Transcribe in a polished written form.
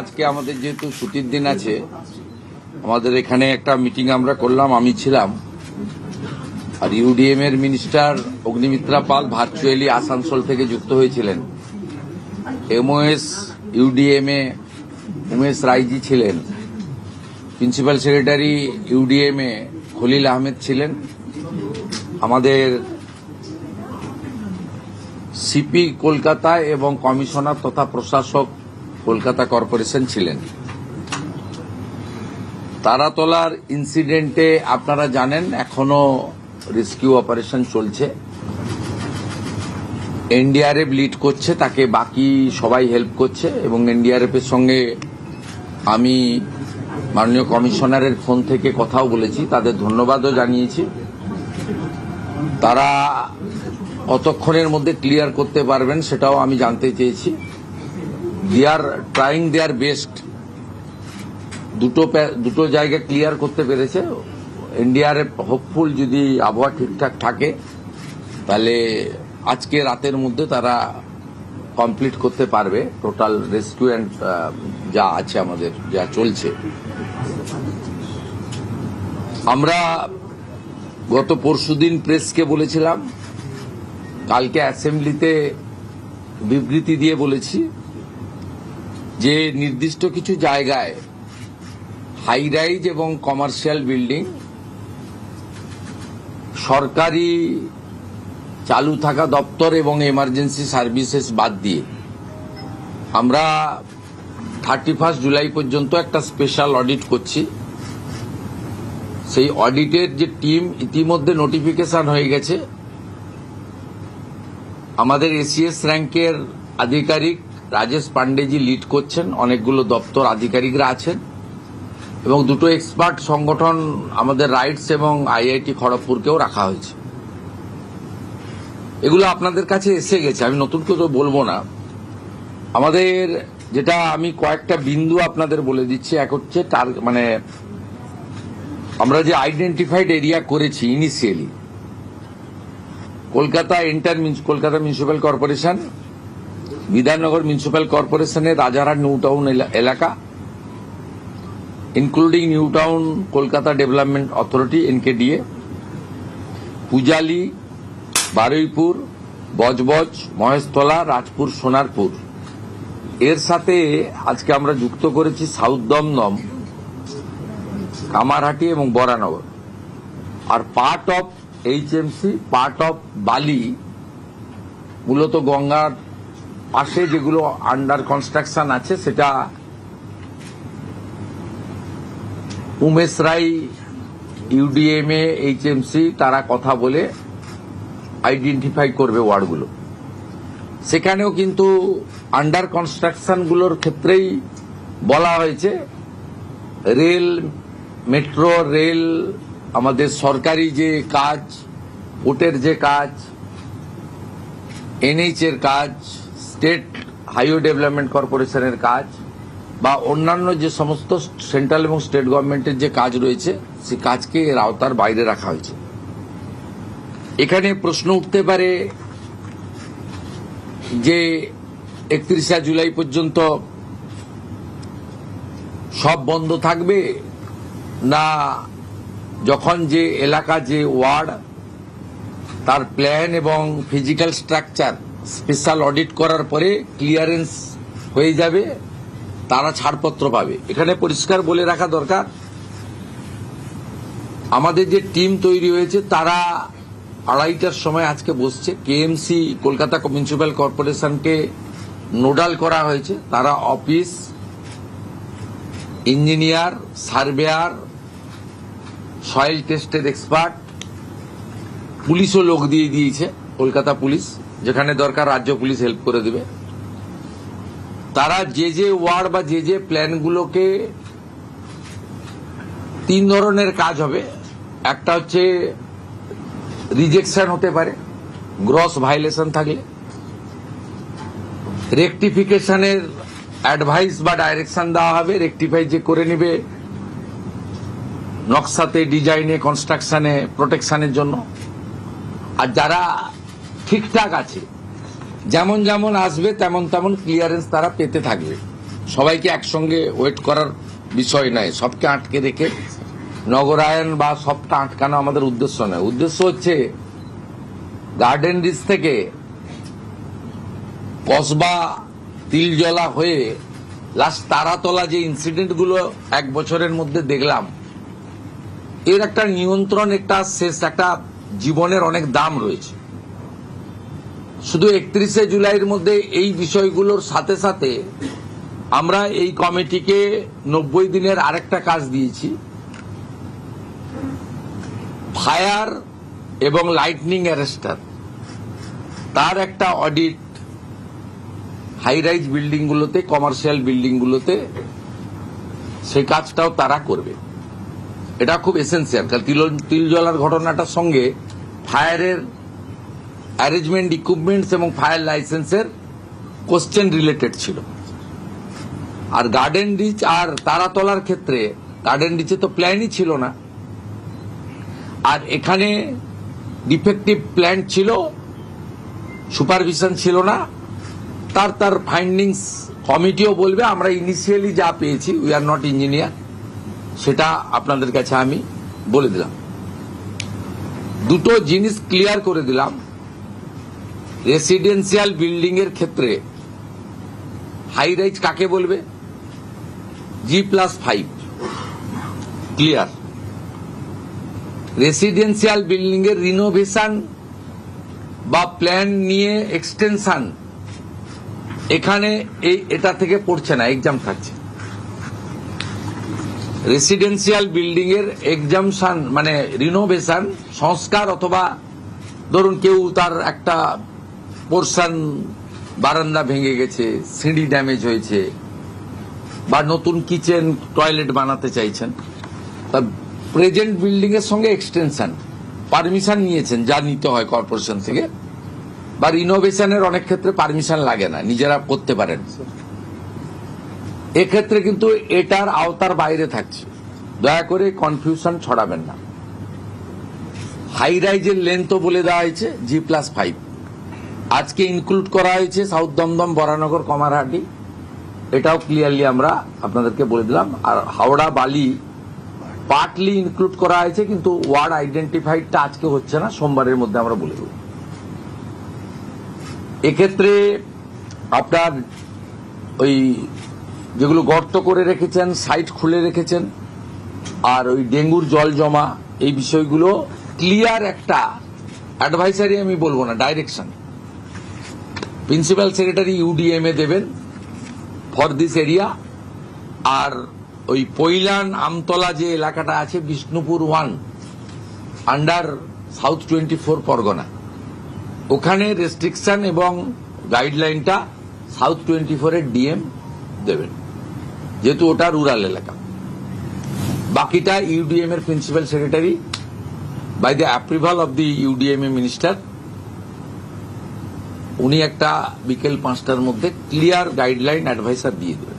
আজকে আমাদের যেহেতু ছুটির দিন আছে, আমাদের এখানে একটা মিটিং আমরা করলাম, আমি ছিলাম। আর ইউডিএম এর মিনিস্টার অগ্নিমিত্রা পাল ভার্চুয়ালি আসানসোল থেকে যুক্ত হয়েছিলেন। এমওএস ইউডিএম এ উমেশ রায়জি ছিলেন। প্রিন্সিপাল সেক্রেটারি ইউডিএম এ খলিল আহমেদ ছিলেন। আমাদের সিপি কলকাতা এবং কমিশনার তথা প্রশাসক কলকাতা কর্পোরেশন ছিলেন। তারাতলার ইনসিডেন্টে আপনারা জানেন এখনো রেস্কিউ অপারেশন চলছে। এনডিআরএফ লিড করছে, তাকে বাকি সবাই হেল্প করছে এবং এনডিআরএফ এর সঙ্গে আমি মাননীয় কমিশনারের ফোন থেকে কথাও বলেছি, তাদের ধন্যবাদও জানিয়েছি। তারা কতক্ষণের মধ্যে ক্লিয়ার করতে পারবেন সেটাও আমি জানতে চেয়েছি। দে আর ট্রাইং দেয়ার বেস্ট। দুটো জায়গা ক্লিয়ার করতে পেরেছে। এনডিআরএফ হোপফুল, যদি আবহাওয়া ঠিকঠাক থাকে তাহলে আজকে রাতের মধ্যে তারা কমপ্লিট করতে পারবে টোটাল রেস্কিউ অ্যান্ড যা আছে আমাদের যা চলছে। আমরা গত পরশুদিন প্রেসকে বলেছিলাম, কালকে অ্যাসেম্বলিতে বিবৃতি দিয়ে বলেছি যে নির্দিষ্ট কিছু জায়গায় হাই রাইজ এবং কমার্শিয়াল বিল্ডিং সরকারি চালু থাকা দপ্তর এবং এমার্জেন্সি সার্ভিসেস বাদ দিয়ে আমরা 31 জুলাই পর্যন্ত একটা স্পেশাল অডিট করছি। সেই অডিটের যে টিম ইতিমধ্যে নোটিফিকেশন হয়ে গেছে। আমাদের এসিএস র্যাঙ্কের আধিকারিক রাজেশ পান্ডেজি লিড করছেন, অনেকগুলো দপ্তর আধিকারিকরা আছেন এবং দুটো এক্সপার্ট সংগঠন আমাদের রাইটস এবং আইআইটি খড়গপুরকেও রাখা হয়েছে। এগুলো আপনাদের কাছে এসে গেছে, আমি নতুন করে বলবো না। আমাদের যেটা আমি কয়েকটা বিন্দু আপনাদের বলে দিচ্ছি। এক হচ্ছে আমরা যে আইডেন্টিফাইড এরিয়া করেছি initially, Kolkata municipal corporation, Bidhannagar municipal কর্পোরেশনের রাজারহাট নিউ টাউন এলাকা, including new town Kolkata development authority NKDA, Pujali, Baruipur, Budge Budge, Maheshtala, Rajpur, Sonarpur. এর সাথে আজকে আমরা যুক্ত করেছি সাউথ দমদম, কামারহাটি এবং বরানগর। আর part of HMC, part of Bally, মূলত গঙ্গার পাশে যেগুলো আন্ডার কনস্ট্রাকশন আছে, সেটা উমেশ রায় ইউডিএমএ এইচএমসি তারা কথা বলে আইডেন্টিফাই করবে ওয়ার্ডগুলো। সেখানেও কিন্তু আন্ডার কনস্ট্রাকশনগুলোর ক্ষেত্রেই বলা হয়েছে রেল, মেট্রো রেল, আমাদের সরকারি যে কাজ, পোর্টের যে কাজ, এনএইচ এর কাজ, স্টেট হাইওয়ে ডেভেলপমেন্ট কর্পোরেশনের কাজ বা অন্যান্য যে সমস্ত সেন্ট্রাল এবং স্টেট গভর্নমেন্টের যে কাজ রয়েছে, সেই কাজকে এর আওতার বাইরে রাখা হয়েছে। এখানে প্রশ্ন উঠতে পারে যে 31 জুলাই পর্যন্ত সব বন্ধ থাকবে, না যখন যে এলাকা, যে ওয়ার্ড, তার প্ল্যান এবং ফিজিক্যাল স্ট্রাকচার স্পেশাল অডিট করার পরে ক্লিয়ারেন্স হয়ে যাবে, তারা ছাড়পত্র পাবে। এখানে পরিষ্কার বলে রাখা দরকার, আমাদের যে টিম তৈরি হয়েছে তারা 2:30টার সময় আজকে বসছে। কেএমসি কলকাতা মিউনিসিপ্যাল কর্পোরেশনকে নোডাল করা হয়েছে। তারা অফিস, ইঞ্জিনিয়ার, সার্ভেয়ার, সয়েল টেস্টের এক্সপার্ট, পুলিশও লোক দিয়ে দিয়েছে, কলকাতা পুলিশ, যেখানে দরকার রাজ্য পুলিশ হেল্প করে দেবে। তারা যে যে ওয়ার্ড বা যে যে প্ল্যানগুলোকে, 3 ধরনের কাজ হবে। একটা হচ্ছে রিজেকশন হতে পারে, গ্রস ভায়োলেশন থাকলে। রেকটিফিকেশনের অ্যাডভাইস বা ডাইরেকশন দেওয়া হবে, রেকটিফাই যে করে নেবে নকশাতে, ডিজাইনে, কনস্ট্রাকশনে, প্রোটেকশনের জন্য। আর যারা ঠিকঠাক আছে, যেমন যেমন আসবে তেমন তেমন ক্লিয়ারেন্স তারা পেতে থাকবে। সবাইকে একসঙ্গে ওয়েট করার বিষয় নয়, সবকে আটকে রেখে নগরায়ন বা সবটা আটকানো আমাদের উদ্দেশ্য নয়। উদ্দেশ্য হচ্ছে গার্ডেন রিচ থেকে কসবা তিলজলা হয়ে লাস্ট তারাতলা যে ইনসিডেন্টগুলো 1 বছরের মধ্যে দেখলাম, এর একটা নিয়ন্ত্রণ, একটা শেষ, একটা জীবনের অনেক দাম রয়েছে। শুধু 31শে জুলাইয়ের মধ্যে এই বিষয়গুলোর সাথে সাথে আমরা এই কমিটিকে 90 দিনের আরেকটা কাজ দিয়েছি, ফায়ার এবং লাইটনিং অ্যারেস্টার তার একটা অডিট হাই রাইজ বিল্ডিংগুলোতে, কমার্শিয়াল বিল্ডিংগুলোতে, সেই কাজটাও তারা করবে। এটা খুব এসেন্সিয়াল, কারণ তিলজলার ঘটনাটার সঙ্গে ফায়ারের অ্যারেঞ্জমেন্ট, ইকুইপমেন্টস এবং ফায়ার লাইসেন্সের কোশ্চেন রিলেটেড ছিল। আর গার্ডেন রিচ আর তারাতলার ক্ষেত্রে গার্ডেন রিচে তো প্ল্যানই ছিল না, আর এখানে ডিফেক্টিভ প্ল্যান ছিল, সুপারভিশন ছিল না। তার ফাইন্ডিংস কমিটিও বলবে। আমরা ইনিশিয়ালি যা পেয়েছি, উই আর নট ইঞ্জিনিয়ার, সেটা আপনাদের কাছে আমি বলে দিলাম। দুটো জিনিস ক্লিয়ার করে দিলাম। রেসিডেন্সিয়াল বিল্ডিং এর ক্ষেত্রে হাই রাইজ কাকে বলবে? G+5 clear. রেসিডেন্সিয়াল বিল্ডিং এর রিনোভেশন বা প্ল্যান নিয়ে এক্সটেনশন এখানে এটা থেকে পড়ছে না, এক্সাম থাকছে। রেসিডেন্সিয়াল বিল্ডিং এর এক্সামশন মানে রিনোভেশন, সংস্কার, অথবা ধরুন কেউ তার একটা পোর্শন বারান্দা ভেঙে গেছে, সিঁড়ি ড্যামেজ হয়েছে, বা নতুন কিচেন টয়লেট বানাতে চাইছেন, তা প্রেজেন্ট বিল্ডিং এর সঙ্গে এক্সটেনশন পারমিশন নিয়েছেন, যা নিতে হয় কর্পোরেশন থেকে, বা রিনোভেশনের অনেক ক্ষেত্রে পারমিশন লাগে না, নিজেরা করতে পারেন। এক্ষেত্রে কিন্তু এটার আওতার বাইরে থাকছে, দয়া করে কনফিউশন ছড়াবেন না। হাই রাইজের লেন্থও বলে দেওয়া হয়েছে G+5, আজকে ইনক্লুড করা হয়েছে সাউথ দমদম, বরানগর, কমারহাটি, এটাও ক্লিয়ারলি আমরা আপনাদেরকে বলে দিলাম। আর হাওড়া বালি পার্টলি ইনক্লুড করা হয়েছে, কিন্তু ওয়ার্ড আইডেন্টিফাইডটা আজকে হচ্ছে না, সোমবারের মধ্যে আমরা বলে দেব। এক্ষেত্রে আপনার ওই যেগুলো গর্ত করে রেখেছেন, সাইট খুলে রেখেছেন, আর ওই ডেঙ্গুর জল জমা, এই বিষয়গুলো ক্লিয়ার একটা অ্যাডভাইসারি, আমি বলবো না, ডাইরেকশন প্রিন্সিপাল সেক্রেটারি UDM এ দেবেন ফর দিস এরিয়া। আর ওই পৈলান আমতলা যে এলাকাটা আছে, বিষ্ণুপুর 1 আন্ডার সাউথ 24 পরগনা, ওখানে রেস্ট্রিকশন এবং গাইডলাইনটা সাউথ 24 এর DM দেবেন, যেহেতু ওটা রুরাল এলাকা। বাকিটা UDM এর principal secretary by the approval of the UDM minister, উনি একটা বিকেল 5টার মধ্যে ক্লিয়ার গাইডলাইন অ্যাডভাইসার দিয়ে দেবেন।